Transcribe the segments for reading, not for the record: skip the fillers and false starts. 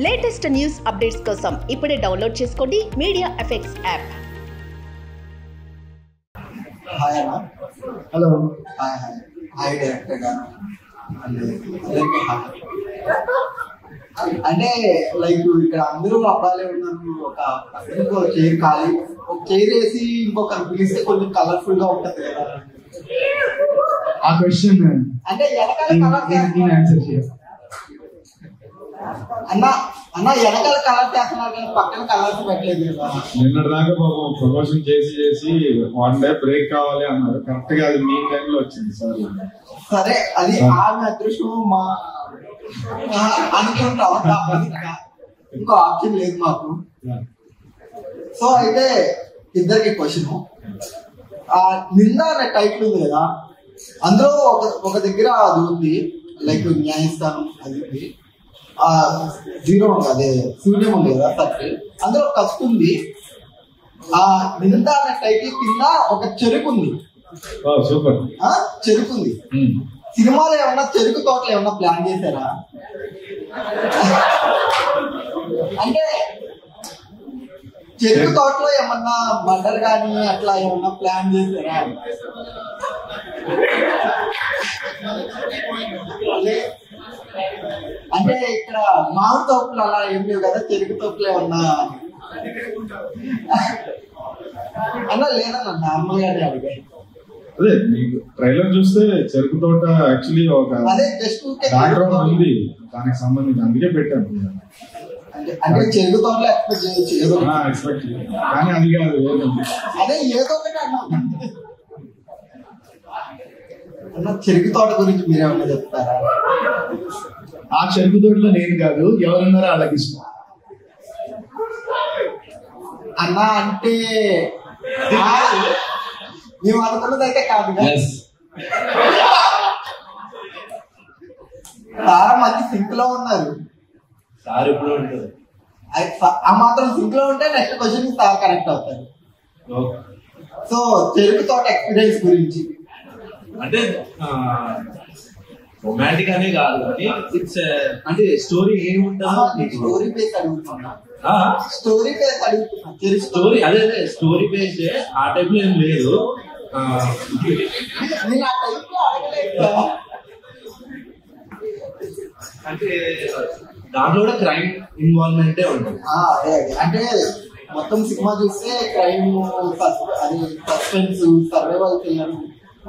Latest news updates కోసం ఇప్పుడే download చేసుకోండి మీడియా ఎఫెక్ట్స్ యాప్. హాయ్ అన్న. హలో. హాయ్ డైరెక్టర్ గారు. అంటే లైక్ ఇక్కడ అందరూ అబ్బాయిలే ఉన్నారు. ఒక చైర్ ఖాళీ, ఒక చైర్ వేసి ఇంకొకరు పిలిస్తే కొంచెం కలర్ఫుల్ గా ఉంటది కదా. ఆ క్వశ్చన్ అంటే వెనకాల ఆన్సర్ చేయాలి. అన్న వెనకాల కలర్ చేస్తున్నారు కానీ పక్కన కలర్స్ పెట్టలేదు కదా. నిన్నటి దాకా పాపం ప్రమోషన్ చేసి 1 డే బ్రేక్ కావాలి అన్నారు. కరెక్ట్ గా అది మీ టైంలో వచ్చింది సార్. సరే, అది ఆమె అదృష్టం. మా అనుకుంటాం, ఇంకో ఆప్షన్ లేదు మాకు. సో అయితే ఇద్దరికి క్వశ్చన్. నింద అనే టైటిల్ ఉంది కదా, అందులో ఒక దగ్గర అది ఉంది, లైక్ న్యాయస్థానం అది ఉంది. 0 ఉంది, అదే శూన్యం ఉంది కదా సర్కిల్, అందులో కస్ట్ ఉంది. నింద అనే టైటిల్ కింద ఒక చెరుకు ఉంది. సూపర్. చెరుకు ఉంది. సినిమాలో ఏమన్నా చెరుకు తోటలు ఏమన్నా ప్లాన్ చేశారా? అంటే చెరుకు తోటలో ఏమన్నా మర్డర్ కానీ అట్లా ఏమన్నా ప్లాన్ చేశారా? అంటే ఇక్కడ మామిడి తోపులు అలా ఏం లేవు కదా, చెరుకు తోపులు ఏమన్నా అన్నా లేదన్నా, నార్మల్ గానే అడిగాయి. అదే మీకు ట్రైలర్ చూస్తే చెరుకు తోట యాక్చువల్లీ ఒక అదే జస్ట్ బ్యాక్గ్రౌండ్ ఉంది దానికి సంబంధించి, అందుకే పెట్టాను. అంటే చెరుకు తోటలో ఎక్స్పెక్ట్ చేయొచ్చు ఏదో, ఎక్స్పెక్ట్ కానీ అది కాదు. అదే ఏదో ఒకటి అన్నా. చెరుకు తోట గురించి మీరేమన్నా చెప్తారా? ఆ చెరుకు తోటలో నేను కాదు, ఎవరున్నారో వాళ్ళకి ఇష్టం అన్నా. అంటే మేము అనుకున్నది అయితే కాదు, చాలా మంది సింక్ లో ఉన్నారు. ఆ మాత్రం సింక్ లో ఉంటే నెక్స్ట్ క్వశ్చన్ సార్ కనెక్ట్ అవుతారు. సో చెరుకు తోట ఎక్స్పీరియన్స్ గురించి అంటే రొమాంటిక్ అనే కాదు కానీ ఇట్స్ అంటే స్టోరీ ఏముంటుందో స్టోరీ బేస్ అడుగుతున్నా. స్టోరీ అదే స్టోరీ బేస్ ఆ టైప్ లో ఏం లేదు. అంటే దాంట్లో కూడా క్రైమ్ ఇన్వాల్వ్మెంటే ఉంటుంది. అంటే మొత్తం సినిమా చూస్తే క్రైమ్, అది సస్పెన్స్, సర్వైవల్ థ్రిల్లర్,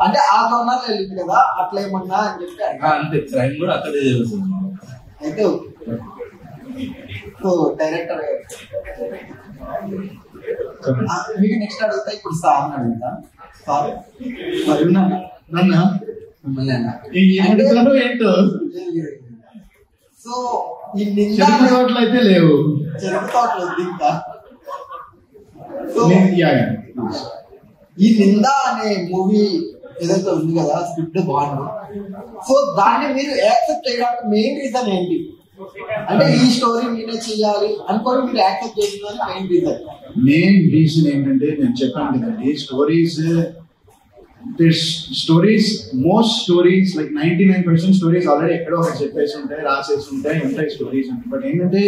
అంటే ఆ కోణాలు వెళ్ళింది కదా, అట్లా ఏమన్నా అని చెప్పి అంతే. క్రైమ్ కూడా అక్కడే జరుగుతుంది. అయితే సో డైరెక్టర్ మీకు నెక్స్ట్ అడుగుతా. ఇప్పుడు సార్ అడుగుతా. సార్ మరి నన్ను ఏంటో. సో ఈ నింద తోటలు అయితే లేవు, చెరుకు తోటలు ఉంది ఇంకా. సో ఈ నింద అనే మూవీ ఏదైతే ఉంది కదా, స్క్రిప్ట్ బాగుంది. సో దాన్ని మీరు యాక్సెప్ట్ చేయడానికి మెయిన్ రీజన్ ఏంటి? అంటే ఈ స్టోరీ మీరే చెయ్యాలి అనుకోని మీరు యాక్సెప్ట్ చేసిందని మెయిన్ రీజన్ ఏంటంటే, నేను చెప్పాను కదండి, most stories like 99% stories already ఎక్కడో ఒకటి చెప్పేసి ఉంటాయి, రాసేసి ఉంటాయి స్టోరీస్ ఉంటాయి. బట్ ఏంటంటే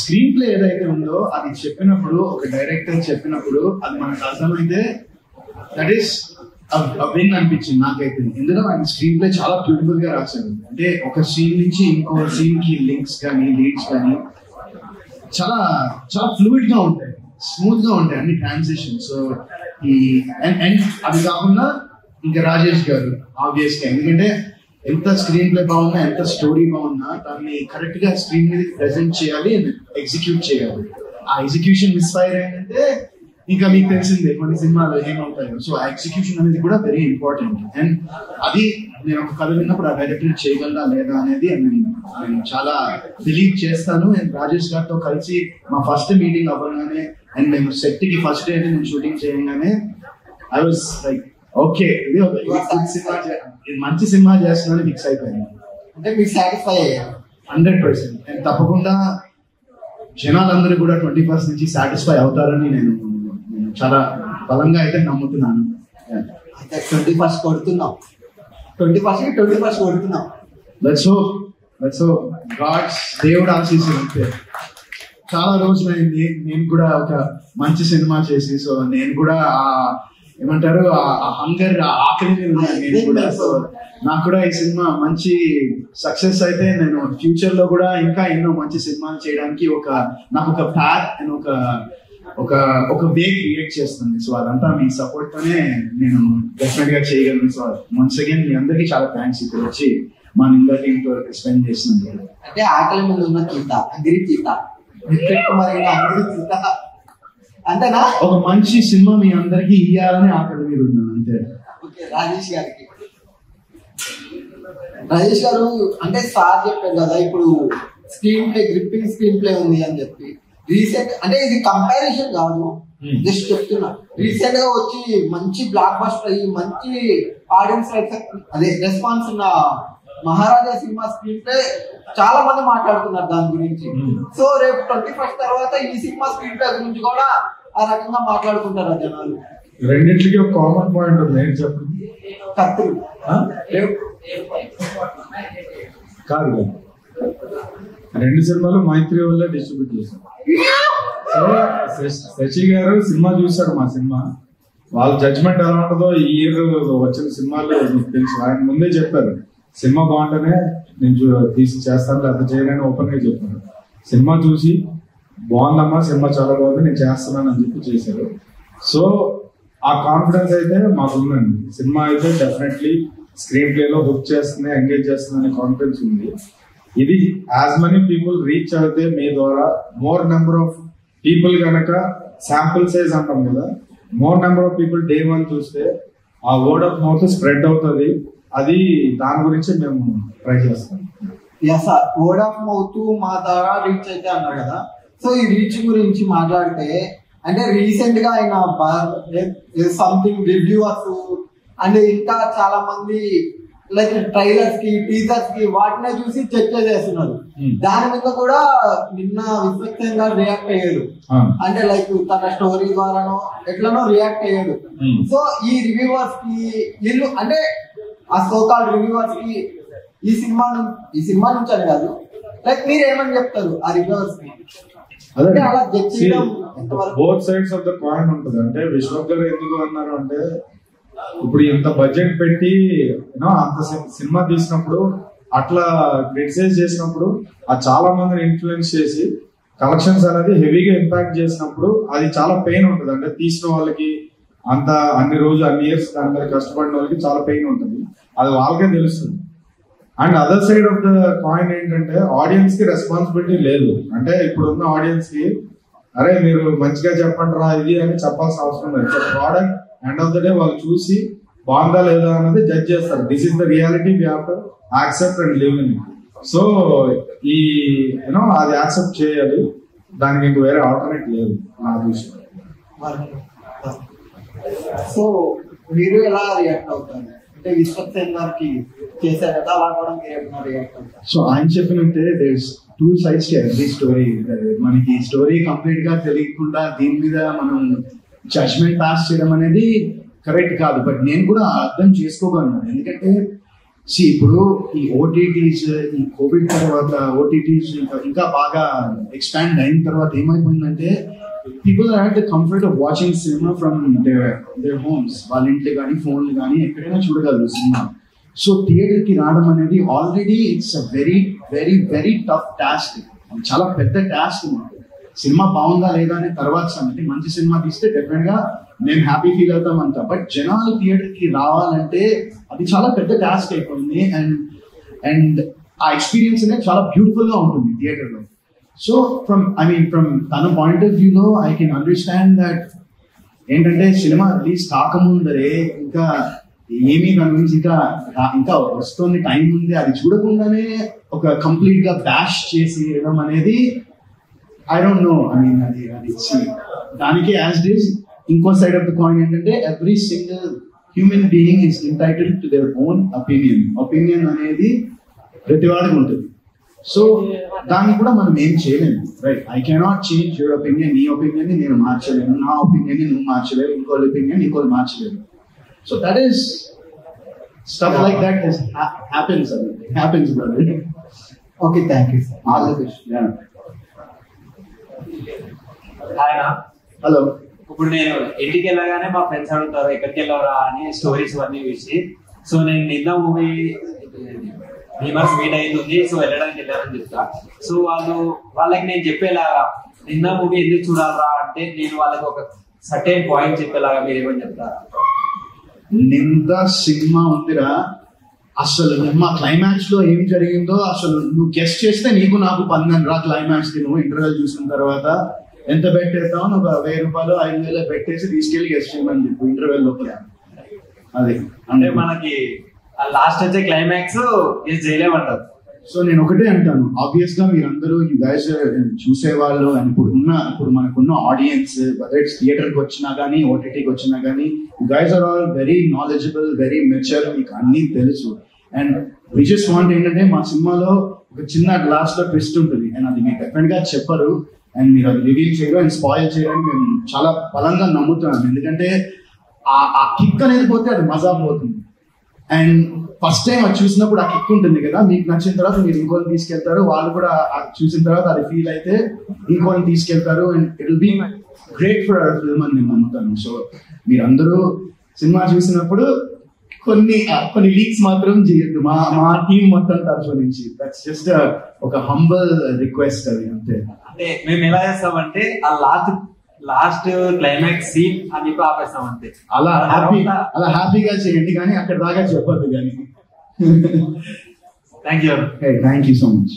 స్క్రీన్ ప్లే ఏదైతే ఉందో అది చెప్పినప్పుడు, ఒక డైరెక్టర్ చెప్పినప్పుడు అది మనకు అర్థమైతే దట్ ఈస్ విన్ అనిపించింది నాకైతే. ఎందుకంటే ఆయన స్క్రీన్ ప్లే చాలా బ్యూటిఫుల్ గా రాశారు. అంటే ఒక సీన్ నుంచి ఇంకో సీన్ కి లింక్స్ కానీ లీడ్స్ కానీ చాలా చాలా ఫ్లూయిడ్ గా ఉంటాయి, స్మూత్ గా ఉంటాయి అన్ని ట్రాన్సిషన్. సో అండ్ అది కాకుండా ఇంకా రాజేష్ గారు ఆబ్వియస్ గా, ఎందుకంటే ఎంత స్క్రీన్ ప్లే బాగున్నా, ఎంత స్టోరీ బాగున్నా, దాన్ని కరెక్ట్ గా స్క్రీన్ మీద ప్రెజెంట్ చేయాలి, ఎగ్జిక్యూట్ చేయాలి. ఆ ఎగ్జిక్యూషన్ మిస్ ఫైర్ అయిందంటే ఇంకా మీకు తెలిసిందే కొన్ని సినిమాలు ఏమవుతాయో. సో ఆ ఎగ్జిక్యూషన్ అనేది కూడా వెరీ ఇంపార్టెంట్. అండ్ అది నేను ఒక కథ విన్నప్పుడు ఆ డైరెక్టర్ చేయగలరా లేదా అనేది నేను చాలా బిలీవ్ చేస్తాను. అండ్ రాజేష్ గారితో కలిసి మా ఫస్ట్ మీటింగ్ అవ్వగానే, అండ్ మేము సెట్ కి ఫస్ట్ డే నేను షూటింగ్ చేయగానే ఐ వాజ్ లైక్ ఓకే, ఇది మంచి సినిమా చేస్తున్నాను ఫిక్స్ అయిపోయింది. అంటే మీకు సాటిస్ఫై అయ్యారు 100%. అండ్ తప్పకుండా జనాలందరూ కూడా 21st నుంచి సాటిస్ఫై అవుతారని నేను చాలా బలంగా అయితే నమ్ముతున్నాను. 21st కొడుతున్నాం. 21st కొడుతున్నాం. Let's hope. గాడ్స్ దేవుడు ఆశీస్సులు అంతే. చాలా రోజులైంది నేను కూడా ఒక మంచి సినిమా చేసి, సో నేను కూడా ఏమంటారు ఆ హంగర్, ఆకలి మీద ఉన్నాను నేను కూడా. సో నాకు కూడా ఈ సినిమా మంచి సక్సెస్ అయితే నేను ఫ్యూచర్ లో కూడా ఇంకా ఎన్నో మంచి సినిమాలు చేయడానికి నాకు ఒక ప్యాత్ అండ్ ఒక వే క్రియేట్ చేస్తుంది. సో అదంతా మీ సపోర్ట్ తోనే నేను డెఫినెట్ గా చేయగలను. సో వన్స్ అగైన్ మీ అందరికీ చాలా థ్యాంక్స్ ఇక్కడ వచ్చి మా నిందా టీమ్ తో స్పెండ్ చేసినందుకు. అంటే ఆకలి మీద ఉన్న గీత అగ్రి గీత అంతేనా? ఒక మంచి సినిమా మీ అందరికి ఇయ్యాలని ఆకలి మీద ఉన్నాను అంతే. ఓకే, రాజేష్ గారు అంటే సార్ చెప్పారు కదా ఇప్పుడు screen play, gripping screen play ఉంది అని చెప్పి. రీసెంట్ అంటే ఇది కంపారిజన్ కాదు, జస్ట్ చెప్తున్నా. రీసెంట్ గా వచ్చి మంచి బ్లాక్ బస్టర్ అయ్యి మంచి ఆడియన్స్ రెస్పాన్స్ ఉన్న మహారాజా సినిమా స్క్రీన్ ప్లే చాలా మంది మాట్లాడుతున్నారు దాని గురించి. సో రేపు 21st తర్వాత ఈ సినిమా స్క్రీన్ ప్లే గురించి కూడా ఆ రకంగా మాట్లాడుకుంటారు జనాలు. రెండింటికి ఒక కామన్ పాయింట్ ఉంది, ఏం చెప్పండి? కత్తులు కాదు, రెండు సినిమాలు మైత్రి వల్ల డిస్ట్రిబ్యూట్ చేశారు. శశి గారు సినిమా చూశారు మా సినిమా, వాళ్ళ జడ్జ్మెంట్ ఎలా ఉంటుందో ఈ ఇయర్ వచ్చిన సినిమాలు మీకు తెలుసు. ఆయన ముందే చెప్పారు సినిమా బాగుంటేనే నేను తీసి చేస్తాను లేకపోతే చేయలేని ఓపెన్ గా చెప్పాను. సినిమా చూసి బాగుందమ్మా, సినిమా చాలా బాగుంది, నేను చేస్తున్నాను అని చెప్పి చేశారు. సో ఆ కాన్ఫిడెన్స్ అయితే మాకు ఉందండి. సినిమా అయితే డెఫినెట్లీ స్క్రీన్ ప్లే లో బుక్ చేస్తుంది, ఎంగేజ్ చేస్తుంది అనే కాన్ఫిడెన్స్ ఉంది. ఇది యాజ్ మెనీ పీపుల్ రీచ్ అయితే మీ ద్వారా మోర్ నెంబర్ ఆఫ్ పీపుల్ కనుక శాంపుల్ సైజ్ అంటాం కదా, more number of people day 1 చూస్తే ఆ వర్డ్ ఆఫ్ మౌత్ స్ప్రెడ్ అవుతుంది. అది దాని గురించి మేము ట్రై చేస్తాం. వర్డ్ ఆఫ్ మౌత్ మా ద్వారా రీచ్ అయితే అన్నారు కదా. సో ఈ రీచ్ గురించి మాట్లాడితే అంటే రీసెంట్ గా ఆయన సంథింగ్ రివ్యూవర్స్ అండ్ ఇంకా చాలా మంది లైక్ ట్రైలర్స్ కి, టీజర్స్ కి వాటినే చూసి చర్చ చేస్తున్నారు. దాని మీద కూడా నిన్న విశ్వక్సేన్ గారు రియాక్ట్ అయ్యాడు. అంటే లైక్ తన స్టోరీ ద్వారానో ఎట్లనో రియాక్ట్ అయ్యాడు. సో ఈ రివ్యూవర్స్ కి వీళ్ళు అంటే ఆ సోకాల్ రివ్యూవర్స్ కి ఈ సినిమా నుంచి అని కాదు, లైక్ మీరు ఏమని చెప్తారు ఆ రివ్యూవర్స్ కి? అలా జడ్జ్ చేయడం both sides of the coin ఉంటుంది. అంటే విశ్వక్ గారు ఎందుకు అన్నారు అంటే, ఇప్పుడు ఇంత బడ్జెట్ పెట్టి అంత సినిమా తీసినప్పుడు అట్లా క్రిటిసైజ్ చేసినప్పుడు అది చాలా మందిని ఇన్ఫ్లుయెన్స్ చేసి కలెక్షన్స్ అనేది హెవీగా ఇంపాక్ట్ చేసినప్పుడు అది చాలా పెయిన్ ఉంటుంది. అంటే తీసిన వాళ్ళకి అంత అన్ని ఇయర్స్ దాని మీద కష్టపడిన వాళ్ళకి చాలా పెయిన్ ఉంటుంది, అది వాళ్ళకే తెలుస్తుంది. And other side of the coin ఏంటంటే ఆడియన్స్ కి రెస్పాన్సిబిలిటీ లేదు. అంటే ఇప్పుడున్న ఆడియన్స్ కి అరే మీరు మంచిగా చెప్పండి రా ఇది అని చెప్పాల్సిన అవసరం లేదు. Product end of the day వాళ్ళు చూసి బాగుందా లేదా అన్నది జడ్జ్ చేస్తారు. This is the reality we have to accept and live in. సో ఈ అది యాక్సెప్ట్ చేయాలి, దానికి ఇంక వేరే ఆల్టర్నేట్ లేదు నా విషయం. సో మీరు ఎలా రియాక్ట్ అవుతారు? అంటే విశ్వక్సేన్ గారికి చేశారు కదా, అలా కూడా మీరు రియాక్ట్ అవుతారు? సో ఆయన చెప్పినట్టే there is 2 sides to every story. మనకి స్టోరీ కంప్లీట్ గా తెలియకుండా దీని మీద మనం జడ్జ్మెంట్ పాస్ చేయడం అనేది కరెక్ట్ కాదు. బట్ నేను కూడా అర్థం చేసుకోగలను. ఎందుకంటే ఇప్పుడు ఈ ఓటీటీస్, ఈ కోవిడ్ తర్వాత ఓటీటీస్ ఇంకా బాగా ఎక్స్పాండ్ అయిన తర్వాత ఏమైపోయిందంటే people are at the comfort of watching cinema from their homes. వాళ్ళ ఇంట్లో కానీ ఫోన్లు కానీ ఎక్కడైనా చూడగలరు సినిమా. సో థియేటర్ కి రావడం అనేది already it's a very very very tough task. చాలా పెద్ద టాస్క్. సినిమా బాగుందా లేదా అనే తర్వాత సంగతి. మంచి సినిమా తీస్తే డెఫినెట్ గా మేము హ్యాపీ ఫీల్ అవుతాం అంతా. బట్ జనాలు థియేటర్ కి రావాలంటే అది చాలా పెద్ద టాస్క్ అయిపోయింది. అండ్ ఆ ఎక్స్పీరియన్స్ అనేది చాలా బ్యూటిఫుల్ గా ఉంటుంది థియేటర్ లో. సో ఫ్రమ్ తన పాయింట్ ఆఫ్ వ్యూలో ఐ కెన్ అండర్స్టాండ్ దట్ ఏంటంటే సినిమా రిలీజ్ కాకముందరే ఇంకా ఏమీ దాని గురించి ఇంకా వస్తుంది, టైం ఉంది, అది చూడకుండానే ఒక కంప్లీట్ గా బ్యాష్ చేసి వేయడం అనేది ఐ డోంట్ నో. అది దానికి యాజ్ ఇట్ ఈస్ ఇంకో సైడ్ ఆఫ్ ద కాయిన్ ఏంటంటే every single human being is entitled to their own opinion అనేది ప్రతి వాడికి ఉంటుంది. సో దాన్ని కూడా మనం ఏం చేయలేము, right? I cannot change your opinion. నీ ఒపీనియన్ నేను మార్చలేను, నా ఒపీనియన్ నువ్వు మార్చలేవు, ఇంకోళ్ళ ఒపీనియన్ ఇంకోళ్ళు మార్చలేవు. So that is stuff like that happens brother. Okay, thank you sir, all the best. ఆయన హలో. ఇప్పుడు నేను ఇంటికి వెళ్ళగానే మా ఫ్రెండ్స్ అడుగుతారు ఎక్కడికి వెళ్ళవరా అని, స్టోరీస్ అన్నీ చూసి. సో నేను నిన్న మూవీ భీమర్స్ మీట్ అవుతుంది, సో వెళ్ళడానికి వెళ్ళారని చెప్తా. సో వాళ్ళకి నేను చెప్పేలాగా నిన్న మూవీ ఎందుకు చూడాలరా అంటే నేను వాళ్ళకి ఒక సర్టెన్ పాయింట్ చెప్పేలాగా మీరు ఏమని చెప్తారా? నింద సినిమా ఉందిరా, అసలు మా క్లైమాక్స్ లో ఏం జరిగిందో అసలు నువ్వు గెస్ట్ చేస్తే నీకు నాకు 12 రా క్లైమాక్స్ కి. నువ్వు ఇంటర్వెల్ చూసిన తర్వాత ఎంత పెట్టేస్తావు, నువ్వు 1000 రూపాయలు 5000 పెట్టేసి తీసుకెళ్లి గెస్ట్ చేయమని చెప్పు ఇంటర్వెల్ లోపల. అది అంటే మనకి లాస్ట్ వచ్చే క్లైమాక్స్ గెస్ట్ చేయలేమంటారు. సో నేను ఒకటే అంటాను, ఆబ్వియస్ గా మీరందరూ యూ గైస్ చూసేవాళ్ళు అండ్ ఇప్పుడు మనకున్న ఆడియన్స్ వెదర్ థియేటర్ కి వచ్చినా కానీ ఓటీటీకి వచ్చినా కానీ you guys are all very knowledgeable, very mature, మీకు అన్ని తెలుసు. అండ్ వి జస్ట్ వాంట్ ఏంటంటే మా సినిమాలో ఒక చిన్న గ్లాస్ లో ట్విస్ట్ ఉంటుంది అండ్ అది మీకు డెఫినెట్ గా చెప్పరు అండ్ మీరు అది రివీల్ చేయడం అండ్ స్పాయిల్ చేయడానికి మేము చాలా బలంగా నమ్ముతున్నాం. ఎందుకంటే ఆ కిక్ అనేది పోతే అది మజా పోతుంది. అండ్ ఫస్ట్ టైం అది చూసినప్పుడు ఆ కిక్ ఉంటుంది కదా, మీకు నచ్చిన తర్వాత మీరు ఇంకోని తీసుకెళ్తారు, వాళ్ళు కూడా చూసిన తర్వాత అది ఫీల్ అయితే ఇంకోని తీసుకెళ్తారు and it will be great for hour film అని నేను నమ్ముతాను. సో మీరందరూ సినిమా చూసినప్పుడు కొన్ని లీక్స్ మాత్రం చేయొద్దు మా టీం మొత్తం తరఫు నుంచి. దట్స్ జస్ట్ ఒక హంబల్ రిక్వెస్ట్ అది, అంతే. అంటే మేము ఎలా చేస్తామంటే ఆ లాస్ట్ క్లైమాక్స్ సీన్ అని చెప్పి ఆపేస్తాం అంతే. అలా హ్యాపీగా చేయండి కానీ అక్కడ దాకా చెప్పొద్దు కానీ. Thank you so much.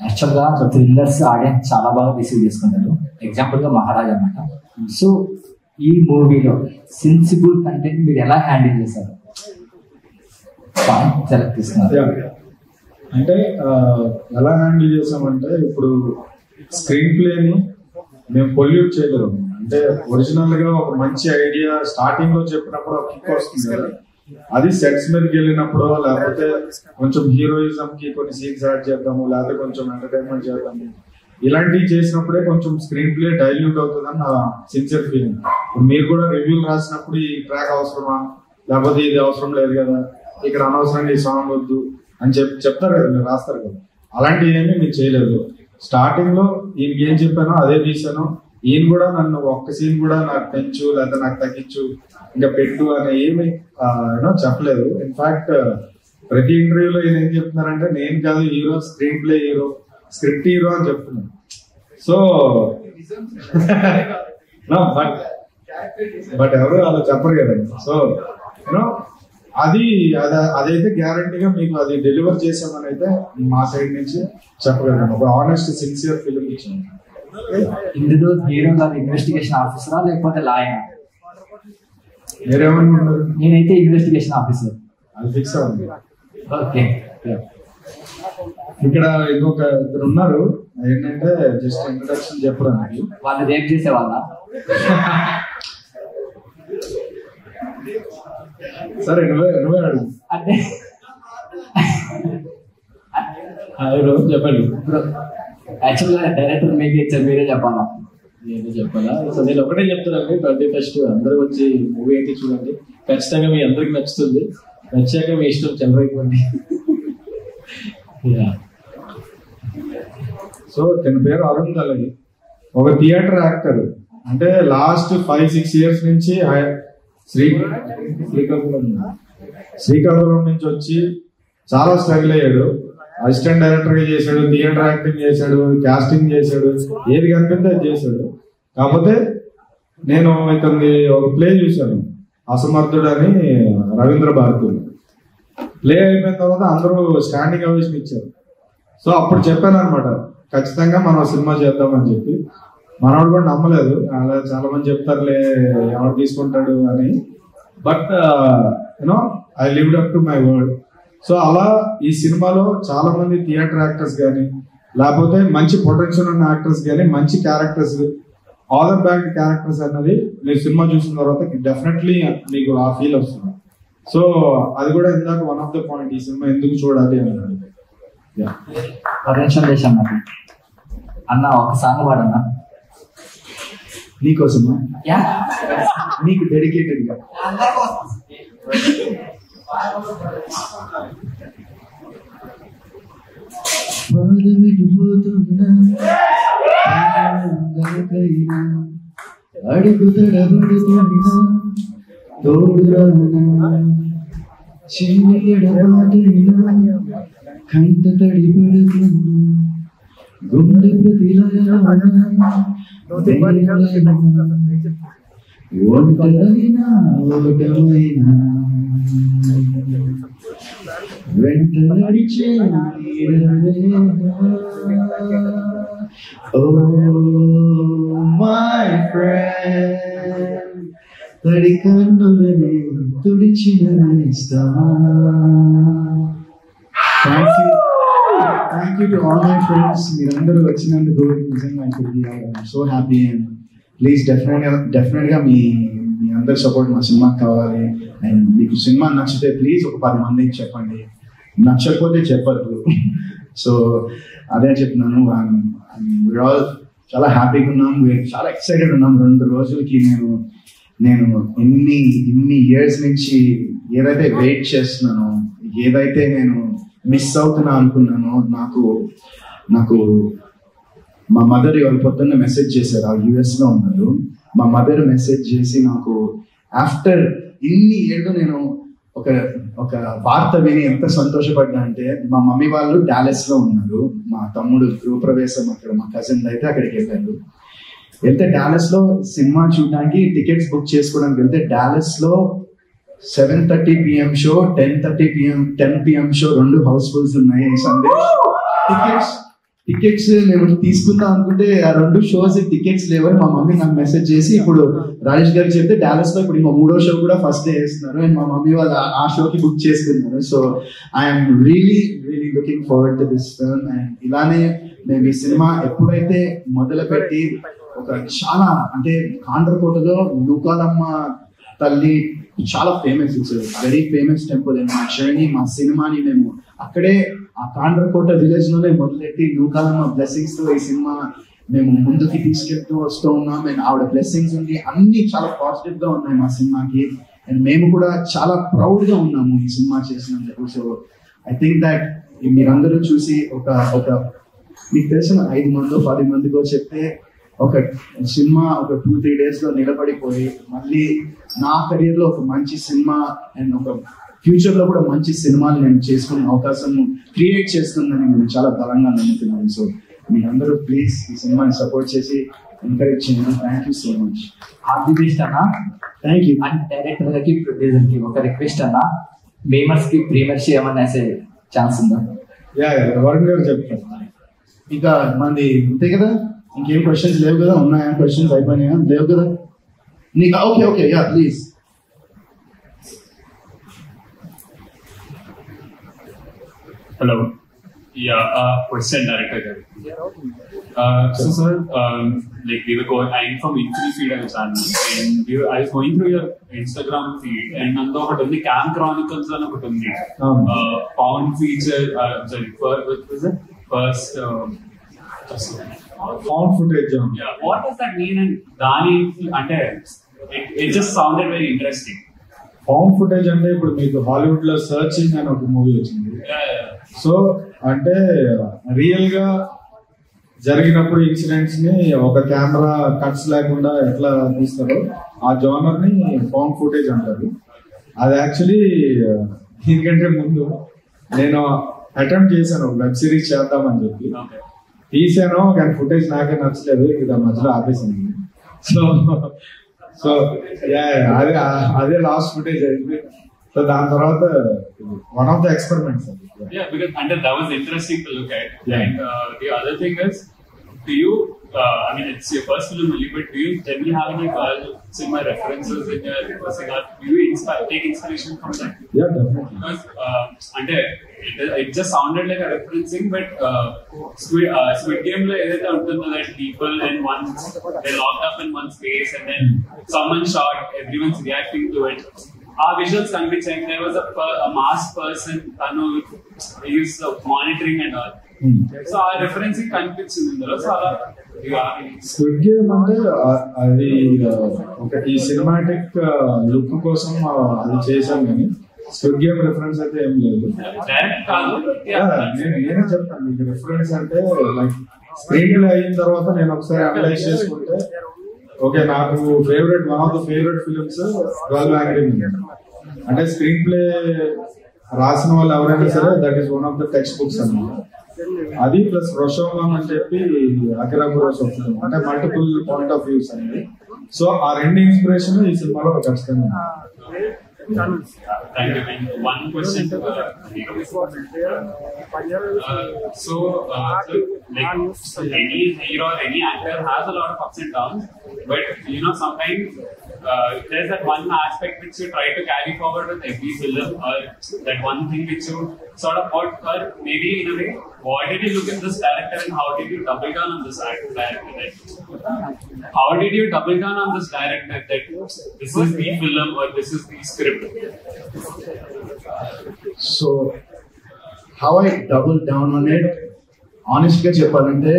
యాక్చువల్గా థ్రిల్లర్స్ ఆడియన్స్ చాలా బాగా రిసీవ్ చేసుకుంటారు. ఎగ్జాంపుల్గా మహారాజ్ అన్నమాట. సో ఈ మూవీలో సెన్సిబుల్ కంటెంట్ మీరు ఎలా హ్యాండిల్ చేశారు? పాయింట్ సెలెక్ట్ చేస్తున్నారు. అంటే ఎలా హ్యాండిల్ చేసామంటే ఇప్పుడు స్క్రీన్ ప్లేని మేము పొల్యూట్ చేయలేము. అంటే ఒరిజినల్ గా ఒక మంచి ఐడియా స్టార్టింగ్ లో చెప్పినప్పుడు ఒక కిక్ వస్తుంది కదా, అది సెట్స్ మీదకి వెళ్ళినప్పుడు లేకపోతే కొంచెం హీరోయిజం కి కొన్ని సీన్స్ యాడ్ చేద్దాము, లేకపోతే కొంచెం ఎంటర్టైన్మెంట్ చేద్దాము, ఇలాంటివి చేసినప్పుడే కొంచెం స్క్రీన్ ప్లే డైల్యూట్ అవుతుందని నా సిన్సియర్ ఫీలింగ్. మీరు కూడా రివ్యూలు రాసినప్పుడు ఈ ట్రాక్ అవసరమా, లేకపోతే ఇది అవసరం లేదు కదా, ఇక్కడ అనవసరంగా ఈ సాంగ్ వద్దు అని చెప్తారు కదా, మీరు రాస్తారు కదా, అలాంటివి ఏమీ మీరు చేయలేదు. స్టార్టింగ్ లో ఈయనకి ఏం చెప్పానో అదే తీసాను. ఈయన కూడా నన్ను ఒక్క సీన్ కూడా నాకు పెంచు లేదా నాకు తగ్గించు ఇంకా పెట్టు అని ఏమి చెప్పలేదు. ఇన్ఫాక్ట్ ప్రతి ఇంటర్వ్యూలో ఈయన ఏం చెప్తున్నారంటే నేను కాదు hero, screen play hero, script hero అని చెప్తున్నాను. సో బట్ ఎవరు అలా చెప్పరు కదండి. సో అదైతే గ్యారంటీగా మీకు అది డెలివర్ చేసామని అయితే మా సైడ్ నుంచి చెప్పగలను. ఒక ఆనెస్ట్ సిన్సియర్ ఫిల్మ్ ఇచ్చాను. ఇందులో హీరో గారు ఇన్వెస్టిగేషన్ ఆఫీసరా లేకపోతే లాయరా? మీరేమనుకుంటారు? నేనైతే ఇన్వెస్టిగేషన్ ఆఫీసర్. అది ఫిక్స్ అవ్వండి. ఓకే. ఇక్కడ ఇంకొక ఇద్దరు ఉన్నారు, ఏంటంటే జస్ట్ ఇంట్రడక్షన్ చెప్పడానికి. వాళ్ళు రేప్ చేసే వాళ్ళ? సరే నువ్వే అడుగు. అంటే చెప్పండి. ఇప్పుడు యాక్చువల్గా డైరెక్టర్ మీకు ఇచ్చారు, మీరే చెప్పాలా? నేను చెప్పాలా? సో నేను ఒకటే చెప్తానండి, 21st అందరూ వచ్చి మూవీ అయితే చూడండి, ఖచ్చితంగా మీ అందరికి నచ్చుతుంది. నచ్చాక మీ ఇష్టం చెలరైపోండి. సో తన పేరు అరుణ్ దళవి, ఒక థియేటర్ యాక్టర్. అంటే లాస్ట్ 5-6 years నుంచి శ్రీకాకుళం నుంచి వచ్చి చాలా స్ట్రగుల్ అయ్యాడు. అసిస్టెంట్ డైరెక్టర్ గా చేశాడు, థియేటర్ యాక్టింగ్ చేశాడు, కాస్టింగ్ చేశాడు, ఏది కనిపిస్తే అది చేశాడు. కాకపోతే నేను ఇతని ఒక ప్లే చూశాను, అసమర్థుడు అని, రవీంద్ర భారతిలో. ప్లే అయిపోయిన తర్వాత అందరూ స్టాండింగ్ అవేషన్ ఇచ్చారు. సో అప్పుడు చెప్పాను అనమాట, ఖచ్చితంగా మనం సినిమా చేద్దామని చెప్పి. మనవాడు కూడా నమ్మలేదు, అలా చాలా మంది చెప్తారులే ఎవరు తీసుకుంటాడు అని. But I lived up to my word. So అలా ఈ సినిమాలో చాలా మంది థియేటర్ యాక్టర్స్ కానీ, లేకపోతే మంచి పొటెన్షియల్ ఉన్న యాక్టర్స్ కానీ, మంచి క్యారెక్టర్స్, ఆదర్ బ్యాక్ క్యారెక్టర్స్ అన్నది మీరు సినిమా చూసిన తర్వాత డెఫినెట్లీ మీకు ఆ ఫీల్ వస్తుంది. సో అది కూడా ఇందాక వన్ ఆఫ్ ద పాయింట్, ఈ సినిమా ఎందుకు చూడాలి అని. అన్న ఒక సాంగ్ పాడన్నా నీకోసమా? నీకు డెడికేటెడ్ గా. పాదమిటిపోతున్నా అడుగు తడబడుతున్నా తోడురానా చిన్న ఎడబాటైనా కంట తడి పడుతున్నా గుండె ప్రతిలయనా ఒంటరైనా ఓటమైనా వెంట నడిచే ఓ మై ఫ్రెండ్ తడి కన్నులని తుడిచిన నేస్తమా. Thank you to all my friends. మీరందరూ వచ్చినందుకు నిజంగా I'm so happy. And please డెఫినెట్గా మీ అందరి సపోర్ట్ మా సినిమాకి కావాలి. అండ్ మీకు సినిమా నచ్చితే ప్లీజ్ ఒక 10 మందికి చెప్పండి, నచ్చకపోతే చెప్పద్దు. సో అదే చెప్తున్నాను. ఆల్ చాలా హ్యాపీగా ఉన్నాం, చాలా ఎక్సైటెడ్ ఉన్నాం. 2 రోజులకి నేను ఇన్ని ఇయర్స్ నుంచి ఏదైతే వెయిట్ చేస్తున్నానో, ఏదైతే నేను మిస్ అవుతున్నా అనుకున్నానో, నాకు మా మదర్ ఇవాళ పొద్దున్న మెసేజ్ చేశారు. ఆ యుఎస్లో ఉన్నారు. మా మదర్ మెసేజ్ చేసి నాకు ఆఫ్టర్ ఇన్ని ఏళ్ళు నేను ఒక వార్త విని ఎంత సంతోషపడ్డా అంటే, మా మమ్మీ వాళ్ళు డాలెస్లో ఉన్నారు. మా తమ్ముడు గృహప్రవేశం అక్కడ, మా కజిన్ అయితే అక్కడికి వెళ్తే డాలెస్లో సినిమా చూడడానికి టికెట్స్ బుక్ చేసుకోవడానికి వెళ్తే డాలెస్లో 7:30 PM show, 10 PM show 2 housefuls ఉన్నాయి. టికెట్స్ నేను తీసుకుందాం అనుకుంటే ఆ 2 షోస్ టికెట్స్ లేవని మా మమ్మీ నాకు మెసేజ్ చేసి, ఇప్పుడు రాజేష్ గారికి చెప్తే డాలస్ లో ఇప్పుడు ఇంకో 3వ షో కూడా ఫస్ట్ డే వేస్తున్నారు. అండ్ మా మమ్మీ వాళ్ళు ఆ షోకి బుక్ చేసుకున్నారు. So I'm really looking forward to this film. And ఇలానే మేము ఈ సినిమా ఎప్పుడైతే మొదలుపెట్టి చాలా అంటే కాండ్రకోటలో నూకాలమ్మ తల్లి చాలా famous, it's very famous temple. And మా జర్నీ, మా సినిమాని మేము అక్కడే ఆ కాండ్రకోట విలేజ్ లోనే మొదలెట్టి నూకాలమ్మ బ్లెస్సింగ్స్ తో ఈ సినిమా మేము ముందుకి తీసుకెళ్తూ వస్తూ ఉన్నాం. అండ్ ఆవిడ బ్లెస్సింగ్స్ ఉండి అన్ని చాలా పాజిటివ్ గా ఉన్నాయి మా సినిమాకి. అండ్ మేము కూడా చాలా ప్రౌడ్ గా ఉన్నాము ఈ సినిమా చేసినందుకు. సో ఐ థింక్ దట్ మీరందరూ చూసి ఒక మీకు తెలిసిన 5 మందో 10 మందికో చెప్తే ఒక సినిమా ఒక 2-3 days లో నిలబడిపోయి మళ్ళీ నా కెరీర్ లో ఒక మంచి సినిమా అండ్ ఒక ఫ్యూచర్ లో కూడా మంచి సినిమాలు నేను చేసుకునే అవకాశం క్రియేట్ చేస్తుందని నేను చాలా బలంగా నమ్ముతున్నాను. సో మీరందరూ ప్లీజ్ ఈ సినిమాని సపోర్ట్ చేసి ఎంకరేజ్ చేయండి. Thank you so much. All the best అన్న. Thank you. అండ్ డైరెక్టర్ కి ప్రొడ్యూసర్ కి ఒక రిక్వెస్ట్ అన్న, మేమర్స్ కి ప్రీమియర్ చేయమని వేసే ఛాన్స్ ఉందా? వరుణ్ గారు చెప్తాను. ఇంకా మంది అంతే కదా, ఇంకేం క్వశ్చన్స్ లేవు కదా? ఉన్నాయా క్వశ్చన్స్? అయిపోయినాయా? లేవు కదా నీకు? Okay yeah please. Hello. Yeah, question director. So sir, like we were going, I'm from Infinity Feed channel, and I was going through your Instagram feed, and nando okati undi Cam Chronicles ani okati undi. Found feature, sorry, what was it? First, found footage. Yeah, what does that mean? And dani ante it just sounded very interesting. Found footage అంటే ఇప్పుడు మీకు Hollywood లో searching అని ఒక movie వచ్చింది. So అంటే real గా జరిగినప్పుడు ఇన్సిడెంట్స్ ని ఒక కెమెరా కట్స్ లేకుండా ఎట్లా తీస్తారో ఆ జోనర్ ని ఫౌండ్ ఫుటేజ్ అంటారు. అది యాక్చువల్లీ దీనికంటే ముందు నేను అటెంప్ట్ చేశాను ఒక వెబ్ సిరీస్ చేద్దామని చెప్పి. తీసాను కానీ ఫుటేజ్ నాకే నచ్చలేదు, ఇక మధ్యలో ఆపేసాను. సో అదే లాస్ట్ ఫుటేజ్ అయింది. సో దాని తర్వాత one of the experiments. Yeah, because that was interesting to look at. Yeah. And the other thing is, do you, I mean, it's your first film only, but do you generally have any cinema references in your cinema? Do you take inspiration from that? Yeah, definitely. Because it just sounded like a referencing, but Squid Game lo edaithe untundo that people they're locked up in one space and then someone shot, everyone's reacting to it. Visuals కనిపించాయి. There was a masked person, he's monitoring and all. So ఆ referencing కనిపించింది ఇందులో. So అలా squid game అంటే అది ఒక ఈ cinematic look కోసం అది చేశాం. కానీ స్క్విడ్ గేమ్ రిఫరెన్స్ అయితే ఏం లేదు. డైరెక్ట్ కాదు. నేనే చెప్తాను మీకు రిఫరెన్స్ అంటే లైక్ స్క్రీన్ ప్లే అయిన తర్వాత నేను ఒకసారి అనలైజ్ చేసుకుంటే ఓకే నాకు one of the favourite films 12 Angry Men. అంటే స్క్రీన్ ప్లే రాసిన వాళ్ళు ఎవరైనా సరే that is one of the text books అన్నమాట. అది ప్లస్ రోషోమాన్ అని చెప్పి అకిరా కురోసావా అంటే మల్టిపుల్ పాయింట్ ఆఫ్ వ్యూస్ అనేది. సో ఆ రెండు ఇన్స్పిరేషన్ ఈ సినిమాలో ఖచ్చితంగా. Thank you. One question. So, any hero or any actor has a lot of ups and downs, but sometimes there's that one aspect which you try to carry forward with every film, or that one thing which you sort of got, or maybe in a way, what did you look in this director and how did you double down on this director? How did you double down on this director that this is the film or this is the script? So, how I doubled down on it, honestly చెప్పాలంటే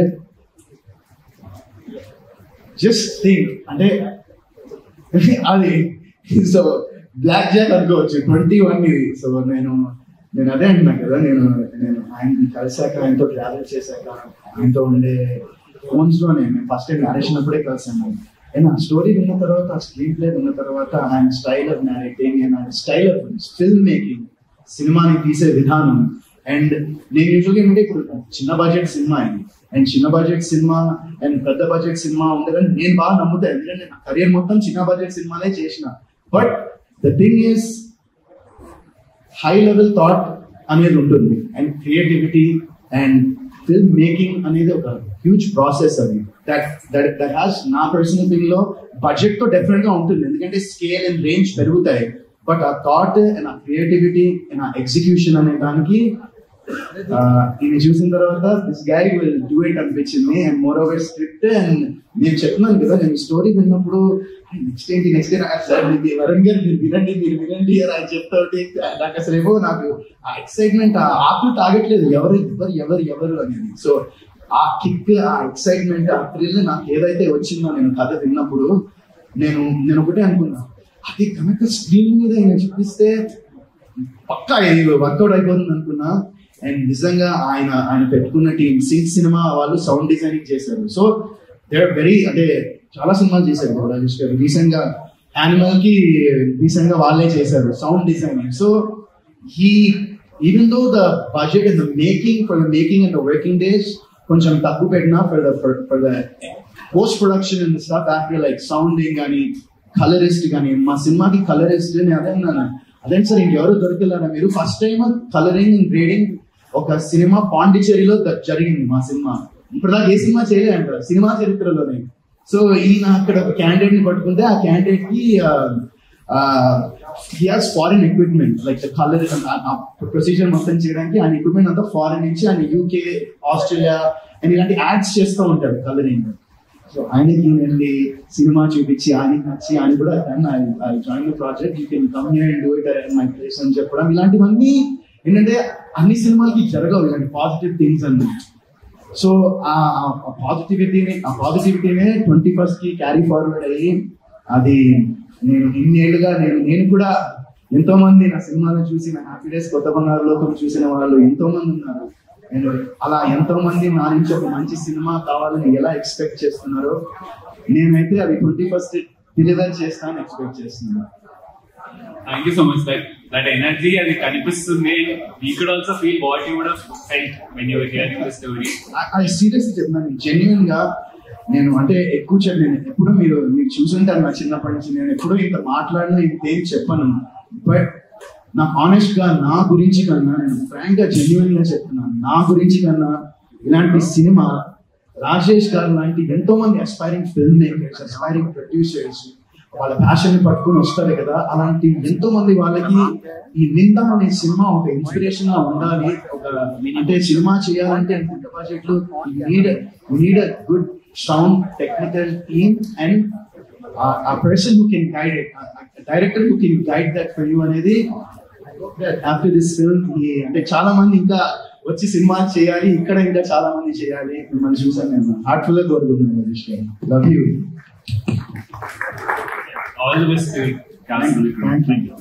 just think అంటే అది so black Jack అనుకోవచ్చు 21 ఇది. So నేను అదే అంటున్నాను కదా, నేను ఆయన కలిసాక ఆయనతో ట్రావెల్ చేశాక ఆయనతో ఉండే ఫోన్స్ లో నేను ఫస్ట్ టైం నరేషన్ అప్పుడే కలిసాను. అండ్ ఆ స్టోరీ విన్న తర్వాత, ఆ స్క్రీన్ ప్లే విన్న తర్వాత ఆయన స్టైల్ ఆఫ్ నారేటింగ్ అండ్ ఆయన స్టైల్ ఆఫ్ ఫిల్మ్ మేకింగ్, సినిమాని తీసే విధానం. అండ్ నేను యూజువల్గా ఏంటంటే ఇప్పుడు చిన్న బడ్జెట్ సినిమా అయింది అండ్ చిన్న బడ్జెట్ సినిమా అండ్ పెద్ద బడ్జెట్ సినిమా ఉండదని నేను బాగా నమ్ముతాను, ఎందుకంటే నా కెరియర్ మొత్తం చిన్న బడ్జెట్ సినిమాలే చేసిన. But the thing is high level thought అనేది ఉంటుంది and creativity and film making అనేది ఒక హ్యూజ్ ప్రాసెస్. అది దట్ హ్యాస్ నా పర్సనల్ థింగ్ లో బడ్జెట్ తో డెఫినెట్ గా ఉంటుంది, ఎందుకంటే స్కేల్ అండ్ రేంజ్ పెరుగుతాయి. బట్ ఆ థాట్ అండ్ ఆ క్రియేటివిటీ అండ్ ఆ ఎగ్జిక్యూషన్ అనే దానికి ఇది చూసిన తర్వాత this guy will do it అనిపించింది. And moreover script and నేను చెప్తున్నాను కదా, నేను స్టోరీ విన్నప్పుడు నెక్స్ట్ ఏంటి వరుణ్ గారు మీరు వినండి అని చెప్తా ఉంటే నాకు అసలు ఏమో నాకు ఆ ఎక్సైట్మెంట్ ఆకులు తాగట్లేదు ఎవరు అనేది. సో ఆ కిక్, ఆ ఎక్సైట్మెంట్, ఆ థ్రిల్ నాకు ఏదైతే వచ్చిందో నేను కథ విన్నప్పుడు నేను ఒకటే అనుకున్నా, అది కనుక స్క్రీన్ మీద ఆయన చూపిస్తే పక్కా వర్కౌట్ అయిపోతుంది అనుకున్నా. అండ్ నిజంగా ఆయన పెట్టుకున్న టీం సినిమా వాళ్ళు సౌండ్ డిజైనింగ్ చేశారు. సో దే ఆర్ వెరీ, అంటే చాలా సినిమాలు చేశారు రాజేష్ గారు. రీసెంట్ గా యానిమల్ కి రీసెంట్ గా వాళ్ళే చేశారు sound designing. So even though the budget and the making and the working days కొంచెం తక్కువ పెట్టినా for the post production and stuff after like sounding కానీ కలరిస్ట్ కానీ, మా సినిమాకి కలరిస్ట్ అదే సార్ ఇంకెవరు దొరికిల్లారా మీరు, first time colouring and grading ఒక సినిమా పాండిచేరిలో జరిగింది మా సినిమా. ఇప్పుడు దాకా ఏ సినిమా చేయలేదంట సినిమా చరిత్రలోనే. సో ఈయన అక్కడ ఒక క్యాండిడేట్ ని పట్టుకుంటే ఆ క్యాండిడేట్ కి he has foreign equipment like the color procedure మొత్తం చేయడానికి ఆయన ఎక్విప్మెంట్ అంతా ఫారెన్ నుంచి ఆయన UK, ఆస్ట్రేలియా అండ్ ఇలాంటి యాడ్స్ చేస్తూ ఉంటాడు కలరింగ్. సో ఆయనకి వెళ్ళి సినిమా చూపించి ఆయనకి నచ్చి ఆయన కూడా join the project, you can come here and do it at my place అని చెప్పడం. ఇలాంటివన్నీ ఏంటంటే అన్ని సినిమాలకి జరగవు ఇలాంటి పాజిటివ్ థింగ్స్ అన్ని. సో ఆ పాజిటివిటీనే 21st కి క్యారీ ఫార్వర్డ్ అయ్యి అది నేను ఇన్నేళ్ళుగా నేను కూడా ఎంతో మంది నా సినిమాలను చూసి నా హ్యాపీ డేస్ కొత్త బంగారు లోకం చూసిన వాళ్ళు ఎంతో మంది ఉన్నారు. అండ్ అలా ఎంతో మంది నా నుంచి ఒక మంచి సినిమా కావాలని ఎలా ఎక్స్పెక్ట్ చేస్తున్నారో నేనైతే అది 21st డెలివర్ చేస్తానని ఎక్స్పెక్ట్ చేస్తున్నాను. Thank you so much. That energy అది కనిపిస్తుంది. We could also feel what you would have felt when you were hearing the story. I seriously చెప్తున్నాను, జెన్యున్ గా నేను అంటే ఎక్కువ నేను ఎప్పుడు మీరు చూసుంటారు నా చిన్నప్పటి నుంచి, నేను ఎప్పుడూ ఇంత మాట్లాడినా ఇంకేం చెప్పను. బట్ నా ఆనెస్ట్ గా నా గురించి కన్నా, నేను ఫ్రాంక్ గా జెన్యున్ గా చెప్తున్నాను, నా గురించి కన్నా ఇలాంటి సినిమా రాజేష్ గారు లాంటి ఎంతో మంది aspiring film makers, aspiring producers వాళ్ళ ప్యాషన్ ని పట్టుకుని వస్తారు కదా, అలాంటి ఎంతో మంది వాళ్ళకి ఈ నింద అనే సినిమా ఒక ఇన్స్పిరేషన్ గా ఉండాలి. ఒక అంటే సినిమా చేయాలంటే పెద్ద బడ్జెట్లు need a good sound technical team and a person who can guide it, a director who can guide that for you అనేది after this film అంటే చాలా మంది ఇంకా వచ్చి సినిమా చేయాలి, ఇక్కడ ఇంకా చాలా మంది చేయాలి. మిమ్మల్ని చూసాను నేను హార్ట్ఫుల్ గా కోరుకుంటున్నాను. Love you. All the best to you. Thank you.